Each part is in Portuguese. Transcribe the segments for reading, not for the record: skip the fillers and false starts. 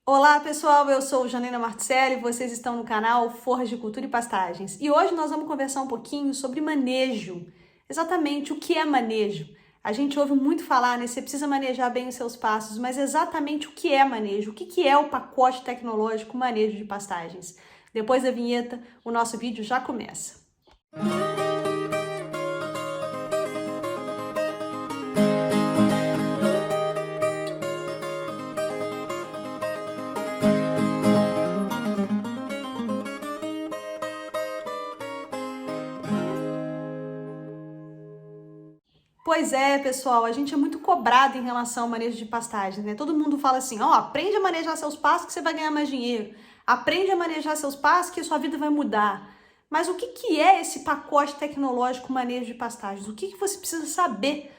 Olá pessoal, eu sou Janaina Marticelli, vocês estão no canal Forragicultura e Pastagens e hoje nós vamos conversar um pouquinho sobre manejo. Exatamente o que é manejo. A gente ouve muito falar, né? Você precisa manejar bem os seus pastos, mas exatamente o que é manejo? O que é o pacote tecnológico manejo de pastagens? Depois da vinheta, o nosso vídeo já começa. Pois é, pessoal, a gente é muito cobrado em relação ao manejo de pastagens, né? Todo mundo fala assim, ó, aprende a manejar seus pastos que você vai ganhar mais dinheiro. Aprende a manejar seus pastos que a sua vida vai mudar. Mas o que é esse pacote tecnológico manejo de pastagens? O que você precisa saber,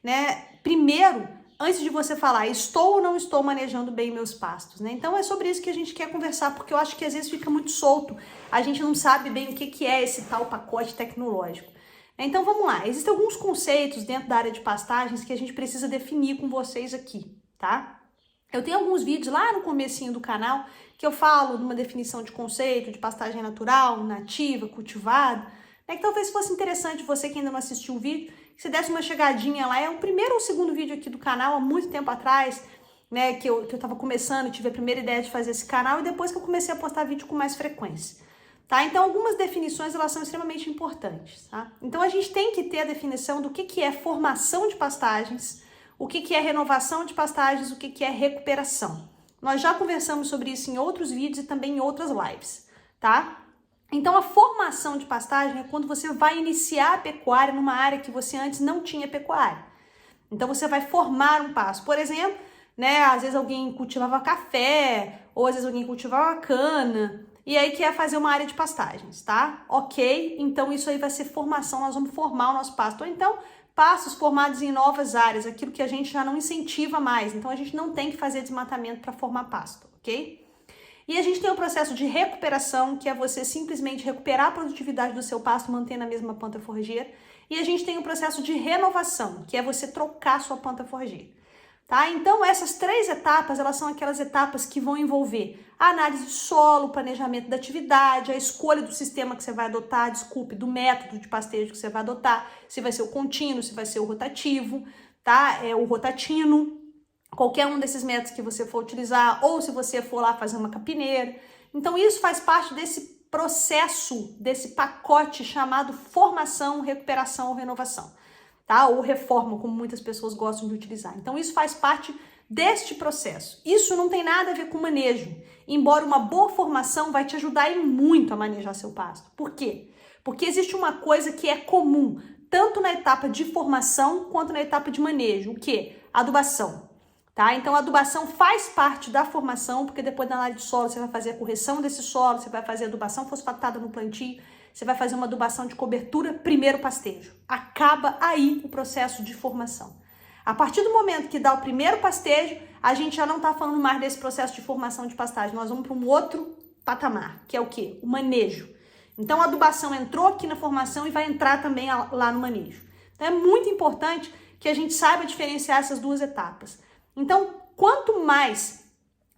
né? Primeiro, antes de você falar, estou ou não estou manejando bem meus pastos, né? Então é sobre isso que a gente quer conversar, porque eu acho que às vezes fica muito solto. A gente não sabe bem o que é esse tal pacote tecnológico. Então vamos lá, existem alguns conceitos dentro da área de pastagens que a gente precisa definir com vocês aqui, tá? Eu tenho alguns vídeos lá no comecinho do canal que eu falo de uma definição de conceito de pastagem natural, nativa, cultivada, né, que talvez fosse interessante você que ainda não assistiu o vídeo, que você desse uma chegadinha lá, é o primeiro ou segundo vídeo aqui do canal, há muito tempo atrás, né, que eu tava começando, tive a primeira ideia de fazer esse canal e depois que eu comecei a postar vídeo com mais frequência. Tá? Então, algumas definições elas são extremamente importantes. Tá? Então, a gente tem que ter a definição do que é formação de pastagens, o que é renovação de pastagens, o que é recuperação. Nós já conversamos sobre isso em outros vídeos e também em outras lives. Tá? Então, a formação de pastagem é quando você vai iniciar a pecuária numa área que você antes não tinha pecuária. Então, você vai formar um pasto. Por exemplo, né, às vezes alguém cultivava café, ou às vezes alguém cultivava cana, e aí quer fazer uma área de pastagens, tá? Ok, então isso aí vai ser formação, nós vamos formar o nosso pasto. Ou então, pastos formados em novas áreas, aquilo que a gente já não incentiva mais. Então, a gente não tem que fazer desmatamento para formar pasto, ok? E a gente tem o processo de recuperação, que é você simplesmente recuperar a produtividade do seu pasto, mantendo a mesma planta forrageira. E a gente tem o processo de renovação, que é você trocar sua planta forrageira. Tá? Então, essas três etapas, elas são aquelas etapas que vão envolver a análise de solo, o planejamento da atividade, a escolha do sistema que você vai adotar, do método de pastejo que você vai adotar, se vai ser o contínuo, se vai ser o rotativo, tá? O rotatino, qualquer um desses métodos que você for utilizar, ou se você for lá fazer uma capineira. Então, isso faz parte desse processo, desse pacote chamado formação, recuperação ou renovação. Tá? Ou reforma, como muitas pessoas gostam de utilizar. Então, isso faz parte deste processo. Isso não tem nada a ver com manejo, embora uma boa formação vai te ajudar muito a manejar seu pasto. Por quê? Porque existe uma coisa que é comum, tanto na etapa de formação quanto na etapa de manejo. O quê? Adubação. Tá? Então, a adubação faz parte da formação, porque depois da análise de solo, você vai fazer a correção desse solo, você vai fazer a adubação fosfatada no plantio, você vai fazer uma adubação de cobertura, primeiro pastejo. Acaba aí o processo de formação. A partir do momento que dá o primeiro pastejo, a gente já não está falando mais desse processo de formação de pastagem. Nós vamos para um outro patamar, que é o quê? O manejo. Então, a adubação entrou aqui na formação e vai entrar também lá no manejo. Então, é muito importante que a gente saiba diferenciar essas duas etapas. Então, quanto mais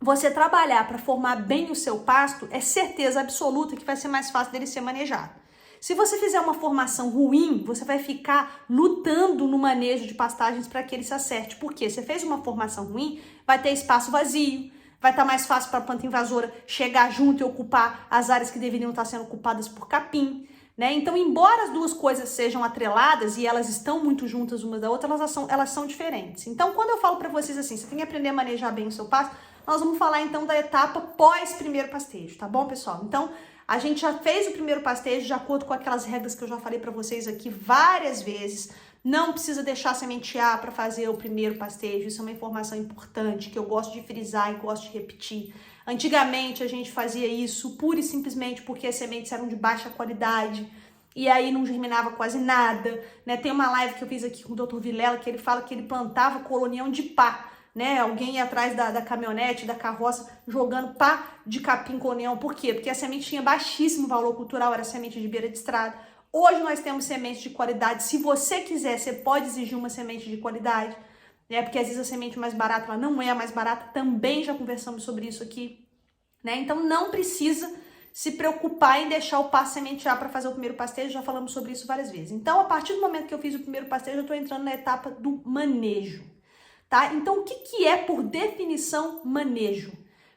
você trabalhar para formar bem o seu pasto, é certeza absoluta que vai ser mais fácil dele ser manejado. Se você fizer uma formação ruim, você vai ficar lutando no manejo de pastagens para que ele se acerte. Por quê? Você fez uma formação ruim, vai ter espaço vazio, vai estar mais fácil para a planta invasora chegar junto e ocupar as áreas que deveriam estar sendo ocupadas por capim. Né? Então, embora as duas coisas sejam atreladas e elas estão muito juntas uma da outra, elas são diferentes. Então, quando eu falo para vocês assim, você tem que aprender a manejar bem o seu pasto, nós vamos falar então da etapa pós primeiro pastejo, tá bom, pessoal? Então, a gente já fez o primeiro pastejo de acordo com aquelas regras que eu já falei para vocês aqui várias vezes. Não precisa deixar sementear para fazer o primeiro pastejo, isso é uma informação importante que eu gosto de frisar e gosto de repetir. Antigamente a gente fazia isso pura e simplesmente porque as sementes eram de baixa qualidade e aí não germinava quase nada, né? Tem uma live que eu fiz aqui com o Dr. Vilela que ele fala que ele plantava colonião de pá, né? Alguém ia atrás da caminhonete, da carroça, jogando pá de capim colonião. Por quê? Porque a semente tinha baixíssimo valor cultural, era semente de beira de estrada. Hoje nós temos sementes de qualidade. Se você quiser, você pode exigir uma semente de qualidade. né? Porque às vezes a semente mais barata, ela não é a mais barata, também já conversamos sobre isso aqui, né? Então não precisa se preocupar em deixar o pasto sementear para fazer o primeiro pastejo, já falamos sobre isso várias vezes. Então, a partir do momento que eu fiz o primeiro pastejo, eu estou entrando na etapa do manejo, tá? Então, o que é, por definição, manejo?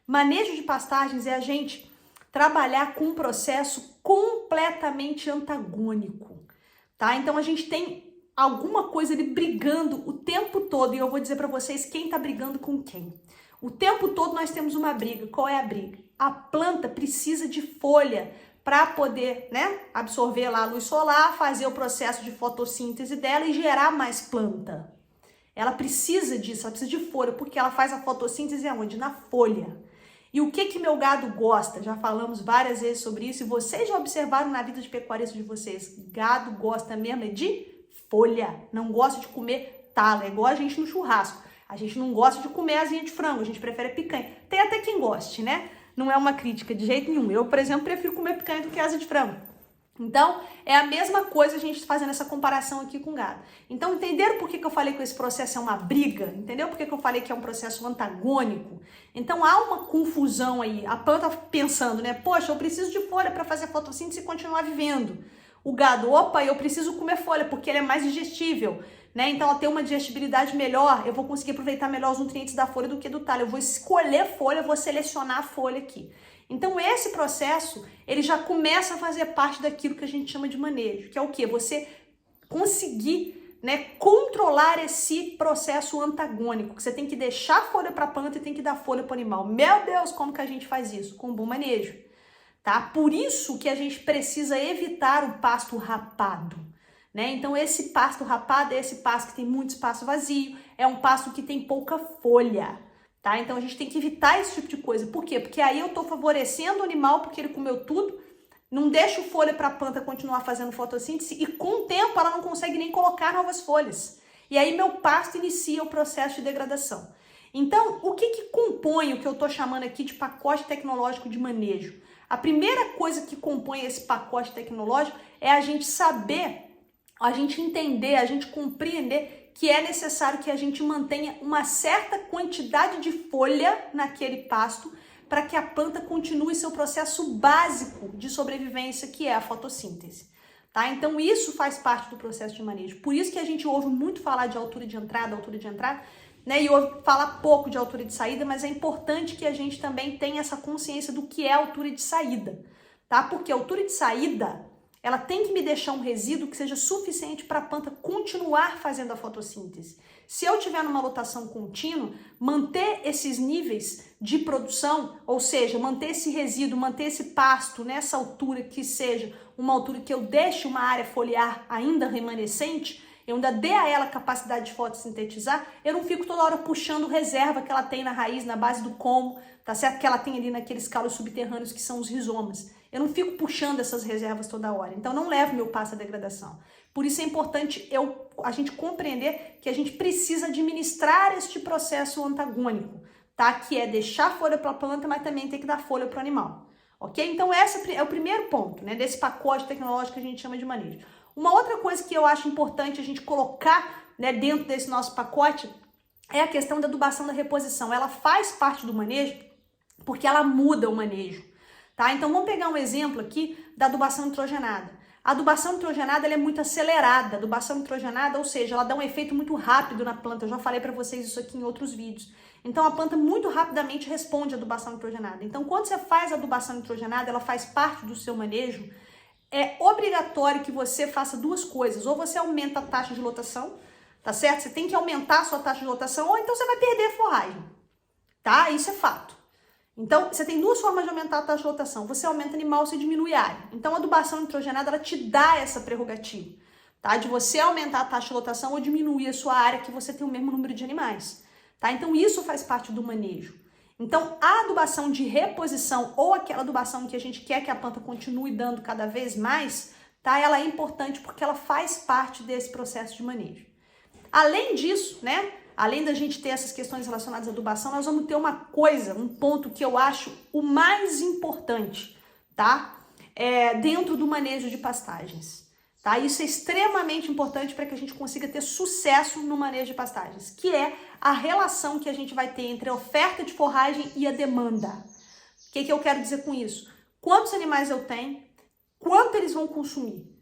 Manejo de pastagens é a gente trabalhar com um processo completamente antagônico, tá? Então, a gente tem alguma coisa ali brigando o tempo todo, e eu vou dizer para vocês quem tá brigando com quem. O tempo todo nós temos uma briga. Qual é a briga? A planta precisa de folha para poder, né, absorver lá a luz solar, fazer o processo de fotossíntese dela e gerar mais planta. Ela precisa disso, ela precisa de folha, porque ela faz a fotossíntese aonde? Na folha. E o que meu gado gosta? Já falamos várias vezes sobre isso, e vocês já observaram na vida de pecuarista de vocês. Gado gosta mesmo é de folha, não gosta de comer tala, é igual a gente no churrasco. A gente não gosta de comer asinha de frango, a gente prefere picanha. Tem até quem goste, né? Não é uma crítica de jeito nenhum. Eu, por exemplo, prefiro comer picanha do que asa de frango. Então, é a mesma coisa a gente fazendo essa comparação aqui com o gado. Então, entenderam por que eu falei que esse processo é uma briga? Entendeu por que eu falei que é um processo antagônico? Então, há uma confusão aí. A planta pensando, né? Poxa, eu preciso de folha para fazer fotossíntese e continuar vivendo. O gado, opa, eu preciso comer folha porque ele é mais digestível, né? Então, ela tem uma digestibilidade melhor, eu vou conseguir aproveitar melhor os nutrientes da folha do que do talho. Eu vou escolher folha, eu vou selecionar a folha aqui. Então, esse processo, ele já começa a fazer parte daquilo que a gente chama de manejo, que é o quê? Você conseguir, né, controlar esse processo antagônico, que você tem que deixar folha para a planta e tem que dar folha para o animal. Meu Deus, como que a gente faz isso? Com um bom manejo, tá? Por isso que a gente precisa evitar o pasto rapado, né? Então, esse pasto rapado é esse pasto que tem muito espaço vazio, é um pasto que tem pouca folha, tá? Então, a gente tem que evitar esse tipo de coisa. Por quê? Porque aí eu tô favorecendo o animal porque ele comeu tudo, não deixo folha para a planta continuar fazendo fotossíntese e com o tempo ela não consegue nem colocar novas folhas. E aí meu pasto inicia o processo de degradação. Então, o que compõe o que eu tô chamando aqui de pacote tecnológico de manejo? A primeira coisa que compõe esse pacote tecnológico é a gente saber, a gente entender, a gente compreender que é necessário que a gente mantenha uma certa quantidade de folha naquele pasto para que a planta continue seu processo básico de sobrevivência, que é a fotossíntese. Tá? Então, isso faz parte do processo de manejo. Por isso que a gente ouve muito falar de altura de entrada, né? E ouve falar pouco de altura de saída, mas é importante que a gente também tenha essa consciência do que é altura de saída, tá? Porque a altura de saída, ela tem que me deixar um resíduo que seja suficiente para a planta continuar fazendo a fotossíntese. Se eu tiver numa lotação contínua, manter esses níveis de produção, ou seja, manter esse resíduo, manter esse pasto nessa altura que seja uma altura que eu deixe uma área foliar ainda remanescente, eu ainda dê a ela capacidade de fotossintetizar, eu não fico toda hora puxando reserva que ela tem na raiz, na base do como, tá certo? Que ela tem ali naqueles calos subterrâneos que são os rizomas. Eu não fico puxando essas reservas toda hora, então não levo meu pasto à degradação. Por isso é importante a gente compreender que a gente precisa administrar este processo antagônico, tá? Que é deixar folha para a planta, mas também tem que dar folha para o animal, ok? Então esse é o primeiro ponto, né? Desse pacote tecnológico que a gente chama de manejo. Uma outra coisa que eu acho importante a gente colocar, né, dentro desse nosso pacote é a questão da adubação da reposição. Ela faz parte do manejo porque ela muda o manejo, tá? Então vamos pegar um exemplo aqui da adubação nitrogenada. A adubação nitrogenada ela é muito acelerada. A adubação nitrogenada, ou seja, ela dá um efeito muito rápido na planta. Eu já falei para vocês isso aqui em outros vídeos. Então a planta muito rapidamente responde à adubação nitrogenada. Então quando você faz a adubação nitrogenada, ela faz parte do seu manejo. É obrigatório que você faça duas coisas. Ou você aumenta a taxa de lotação, tá certo? Você tem que aumentar a sua taxa de lotação, ou então você vai perder a forragem, tá? Isso é fato. Então, você tem duas formas de aumentar a taxa de lotação. Você aumenta animal, você diminui a área. Então, a adubação nitrogenada, ela te dá essa prerrogativa, tá? De você aumentar a taxa de lotação ou diminuir a sua área, que você tem o mesmo número de animais, tá? Então, isso faz parte do manejo. Então, a adubação de reposição ou aquela adubação que a gente quer que a planta continue dando cada vez mais, tá? Ela é importante porque ela faz parte desse processo de manejo. Além disso, né? Além da gente ter essas questões relacionadas à adubação, nós vamos ter uma coisa, um ponto que eu acho o mais importante, tá? Dentro do manejo de pastagens. tá? Isso é extremamente importante para que a gente consiga ter sucesso no manejo de pastagens, que é a relação que a gente vai ter entre a oferta de forragem e a demanda. O que eu quero dizer com isso? Quantos animais eu tenho, quanto eles vão consumir,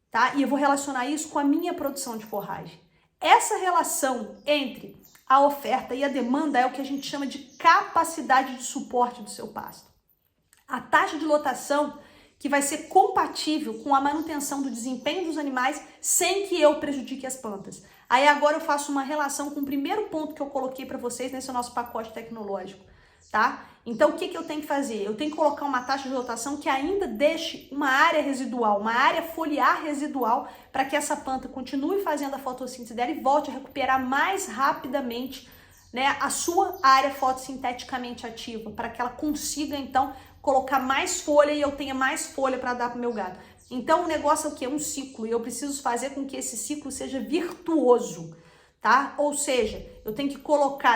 tá? E eu vou relacionar isso com a minha produção de forragem. Essa relação entre a oferta e a demanda é o que a gente chama de capacidade de suporte do seu pasto. A taxa de lotação que vai ser compatível com a manutenção do desempenho dos animais sem que eu prejudique as plantas. Aí agora eu faço uma relação com o primeiro ponto que eu coloquei para vocês nesse nosso pacote tecnológico, tá? Então o que eu tenho que fazer? Eu tenho que colocar uma taxa de lotação que ainda deixe uma área residual, uma área foliar residual, para que essa planta continue fazendo a fotossíntese dela e volte a recuperar mais rapidamente, né, a sua área fotossinteticamente ativa, para que ela consiga então colocar mais folha e eu tenha mais folha para dar para o meu gado. Então o negócio é o quê? É um ciclo e eu preciso fazer com que esse ciclo seja virtuoso, tá? Ou seja, eu tenho que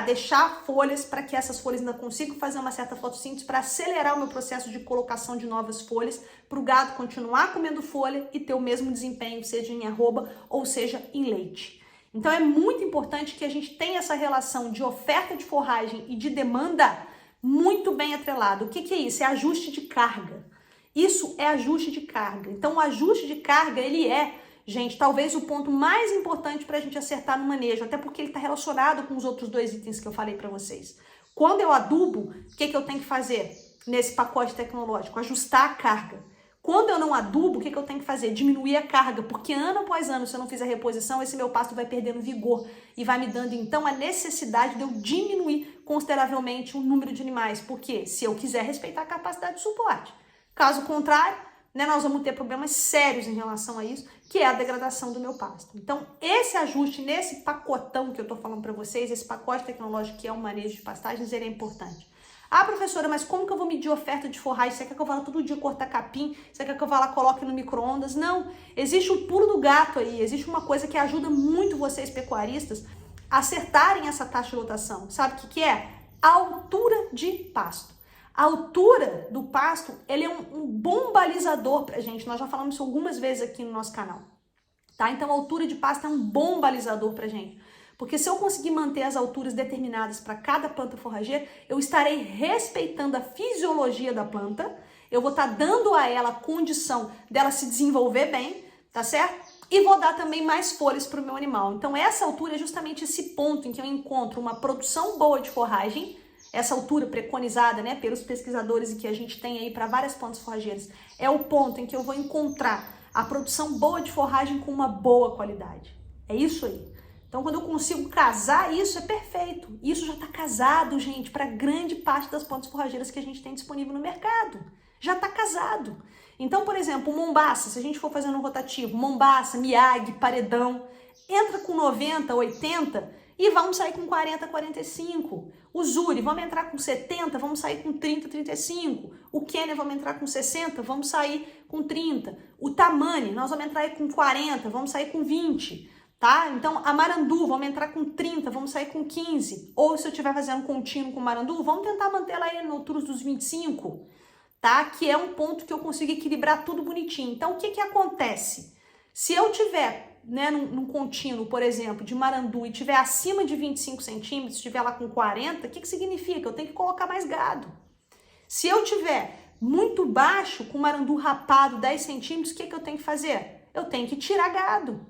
deixar folhas para que essas folhas ainda consigam fazer uma certa fotossíntese para acelerar o meu processo de colocação de novas folhas, para o gado continuar comendo folha e ter o mesmo desempenho, seja em arroba ou seja em leite. Então é muito importante que a gente tenha essa relação de oferta de forragem e de demanda muito bem atrelado. O que é isso? É ajuste de carga. Isso é ajuste de carga. Então o ajuste de carga, ele é, gente, talvez o ponto mais importante para a gente acertar no manejo, até porque ele está relacionado com os outros dois itens que eu falei para vocês. Quando eu adubo, o que eu tenho que fazer nesse pacote tecnológico? Ajustar a carga. Quando eu não adubo, o que eu tenho que fazer? Diminuir a carga, porque ano após ano, se eu não fizer reposição, esse meu pasto vai perdendo vigor e vai me dando, então, a necessidade de eu diminuir consideravelmente o número de animais, porque se eu quiser respeitar a capacidade de suporte. Caso contrário, né, nós vamos ter problemas sérios em relação a isso, que é a degradação do meu pasto. Então, esse ajuste nesse pacotão que eu estou falando para vocês, esse pacote tecnológico que é o manejo de pastagens, ele é importante. Ah, professora, mas como que eu vou medir oferta de forragem? Você quer que eu vá lá todo dia cortar capim? Você quer que eu vá lá e coloque no micro-ondas? Não, existe o pulo do gato aí, existe uma coisa que ajuda muito vocês pecuaristas a acertarem essa taxa de lotação. Sabe o que é? A altura de pasto. A altura do pasto, ele é um bom balizador pra gente, nós já falamos isso algumas vezes aqui no nosso canal, tá? Então a altura de pasto é um bom balizador pra gente. Porque se eu conseguir manter as alturas determinadas para cada planta forrageira, eu estarei respeitando a fisiologia da planta, eu vou estar dando a ela a condição dela se desenvolver bem, tá certo? E vou dar também mais folhas para o meu animal. Então essa altura é justamente esse ponto em que eu encontro uma produção boa de forragem, essa altura preconizada, né, pelos pesquisadores e que a gente tem aí para várias plantas forrageiras, é o ponto em que eu vou encontrar a produção boa de forragem com uma boa qualidade. É isso aí. Então, quando eu consigo casar isso, é perfeito. Isso já está casado, gente, para grande parte das plantas forrageiras que a gente tem disponível no mercado. Já está casado. Então, por exemplo, o Mombaça, se a gente for fazendo um rotativo, Mombaça, Miyagi, Paredão, entra com 90, 80 e vamos sair com 40, 45. O Zuri, vamos entrar com 70, vamos sair com 30, 35. O Kenner, vamos entrar com 60, vamos sair com 30. O Tamani, nós vamos entrar aí com 40, vamos sair com 20. Tá? Então, a Marandu, vamos entrar com 30, vamos sair com 15. Ou se eu estiver fazendo contínuo com Marandu, vamos tentar manter ela aí na altura dos 25, tá? Que é um ponto que eu consigo equilibrar tudo bonitinho. Então, o que acontece? Se eu tiver, né, num contínuo, por exemplo, de Marandu e tiver acima de 25 centímetros, estiver lá com 40, o que significa? Eu tenho que colocar mais gado. Se eu tiver muito baixo, com Marandu rapado 10 centímetros, o que eu tenho que fazer? Eu tenho que tirar gado,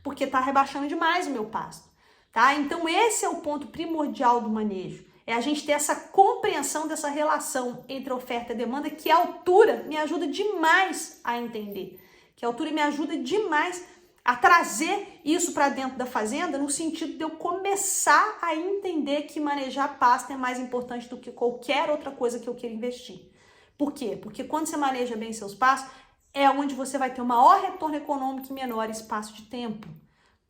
porque está rebaixando demais o meu pasto, tá? Então esse é o ponto primordial do manejo, é a gente ter essa compreensão dessa relação entre oferta e demanda, que a altura me ajuda demais a entender, que a altura me ajuda demais a trazer isso para dentro da fazenda, no sentido de eu começar a entender que manejar pasto é mais importante do que qualquer outra coisa que eu queira investir. Por quê? Porque quando você maneja bem seus pastos, é onde você vai ter o maior retorno econômico e menor espaço de tempo,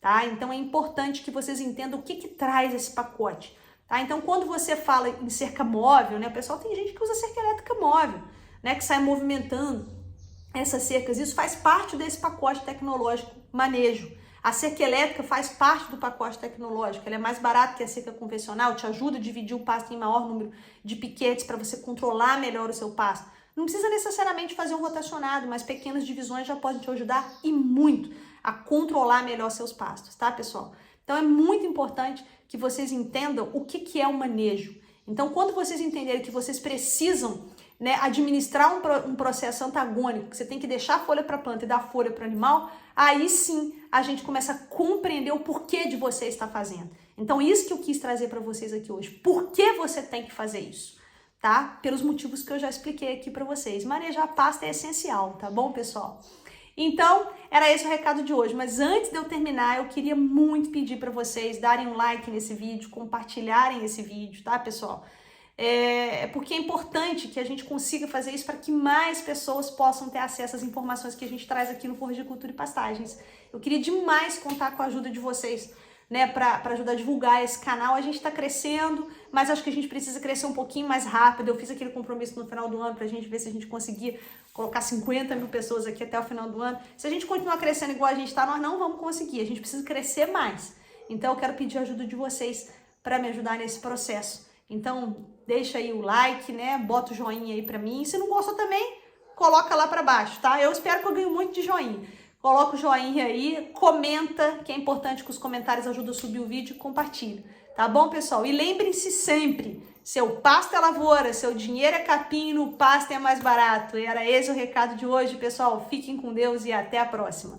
tá? Então é importante que vocês entendam o que traz esse pacote, tá? Então quando você fala em cerca móvel, né, pessoal, tem gente que usa cerca elétrica móvel, né, que sai movimentando essas cercas, isso faz parte desse pacote tecnológico manejo. A cerca elétrica faz parte do pacote tecnológico, ela é mais barata que a cerca convencional, te ajuda a dividir o pasto em maior número de piquetes para você controlar melhor o seu pasto. Não precisa necessariamente fazer um rotacionado, mas pequenas divisões já podem te ajudar e muito a controlar melhor seus pastos, tá, pessoal? Então é muito importante que vocês entendam o que é o manejo. Então, quando vocês entenderem que vocês precisam, né, administrar um processo antagônico, que você tem que deixar a folha para a planta e dar folha para o animal, aí sim a gente começa a compreender o porquê de você estar fazendo. Então, isso que eu quis trazer para vocês aqui hoje. Por que você tem que fazer isso? Tá? Pelos motivos que eu já expliquei aqui para vocês. Manejar a pasta é essencial, tá bom, pessoal? Então, era esse o recado de hoje. Mas antes de eu terminar, eu queria muito pedir para vocês darem um like nesse vídeo, compartilharem esse vídeo, tá, pessoal? Porque é importante que a gente consiga fazer isso para que mais pessoas possam ter acesso às informações que a gente traz aqui no Floricultura e Pastagens. Eu queria demais contar com a ajuda de vocês, né, para ajudar a divulgar esse canal. A gente está crescendo, mas acho que a gente precisa crescer um pouquinho mais rápido. Eu fiz aquele compromisso no final do ano para a gente ver se a gente conseguir colocar 50 mil pessoas aqui até o final do ano. Se a gente continuar crescendo igual a gente está, nós não vamos conseguir. A gente precisa crescer mais. Então, eu quero pedir a ajuda de vocês para me ajudar nesse processo. Então, deixa aí o like, né? Bota o joinha aí pra mim. Se não gostou também, coloca lá pra baixo, tá? Eu espero que eu ganhe muito de joinha. Coloca o joinha aí, comenta, que é importante que os comentários ajudem a subir o vídeo e compartilha. Tá bom, pessoal? E lembrem-se sempre, seu pasto é lavoura, seu dinheiro é capim, no pasto é mais barato. E era esse o recado de hoje, pessoal. Fiquem com Deus e até a próxima.